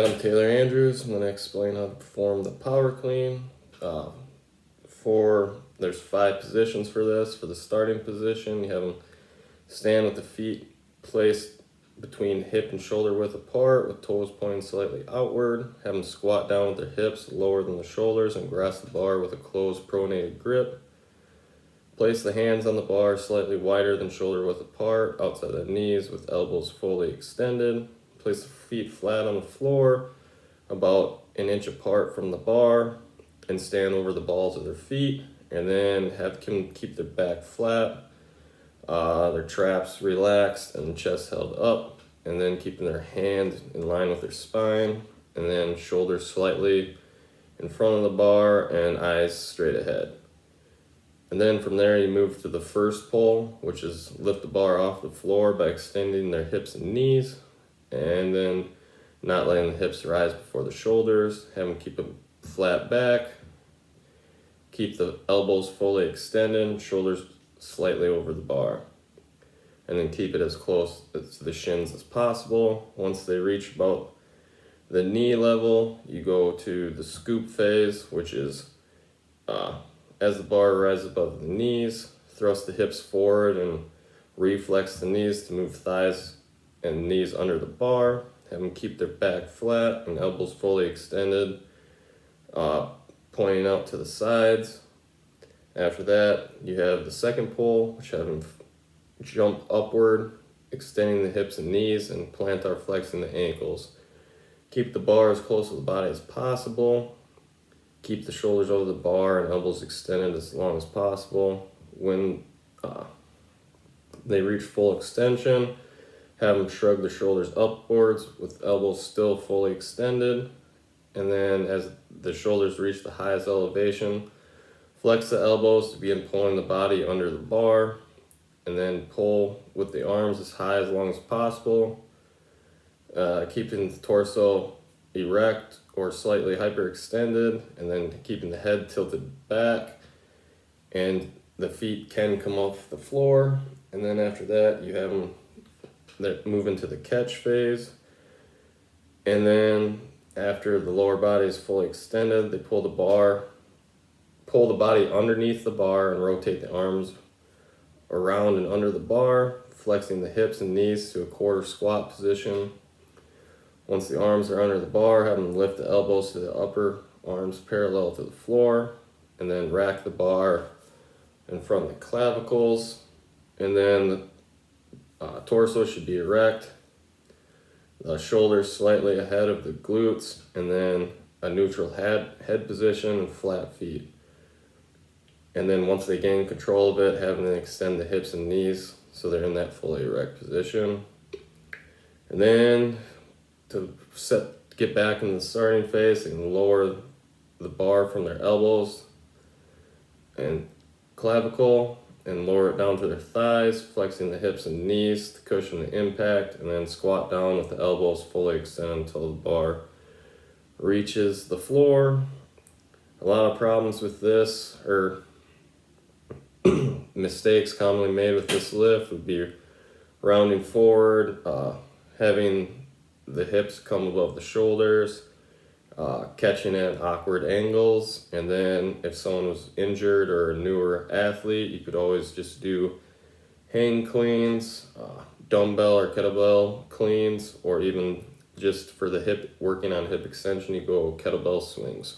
I'm Taylor Andrews. I'm going to explain how to perform the power clean. There's 5 positions for this. For the starting position, you have them stand with the feet placed between hip and shoulder width apart, with toes pointing slightly outward. Have them squat down with their hips lower than the shoulders and grasp the bar with a closed pronated grip. Place the hands on the bar slightly wider than shoulder width apart, outside the knees, with elbows fully extended. Place the feet flat on the floor, about an inch apart from the bar, and stand over the balls of their feet. And then have them keep their back flat, their traps relaxed, and the chest held up. And then keeping their hand in line with their spine, and then shoulders slightly in front of the bar and eyes straight ahead. And then from there you move to the first pull, which is lift the bar off the floor by extending their hips and knees, and then not letting the hips rise before the shoulders. Have them keep them flat back, keep the elbows fully extended, shoulders slightly over the bar, and then keep it as close to the shins as possible. Once they reach about the knee level, you go to the scoop phase, which is as the bar rises above the knees, thrust the hips forward and reflex the knees to move thighs and knees under the bar. Have them keep their back flat and elbows fully extended, pointing out to the sides. After that, you have the second pull, which have them jump upward, extending the hips and knees, and plantar flexing the ankles. Keep the bar as close to the body as possible. Keep the shoulders over the bar and elbows extended as long as possible. When they reach full extension, have them shrug the shoulders upwards with elbows still fully extended. And then as the shoulders reach the highest elevation, flex the elbows to begin pulling the body under the bar, and then pull with the arms as high as long as possible, keeping the torso erect or slightly hyperextended, and then keeping the head tilted back, and the feet can come off the floor. And then after that, you have them move into the catch phase. And then after the lower body is fully extended, they pull the body underneath the bar and rotate the arms around and under the bar, flexing the hips and knees to a quarter squat position. Once the arms are under the bar, have them lift the elbows to the upper arms parallel to the floor, and then rack the bar in front of the clavicles. And then the torso should be erect, the shoulders slightly ahead of the glutes, and then a neutral head position and flat feet. And then once they gain control of it, have them extend the hips and knees so they're in that fully erect position. And then to get back in the starting phase, they can lower the bar from their elbows and clavicle and lower it down to their thighs, flexing the hips and knees to cushion the impact, and then squat down with the elbows fully extended until the bar reaches the floor. A lot of problems with this, or mistakes commonly made with this lift, would be rounding forward, having the hips come above the shoulders, catching at awkward angles. And then if someone was injured or a newer athlete, you could always just do hang cleans, dumbbell or kettlebell cleans, or even just for the hip, working on hip extension, you go kettlebell swings.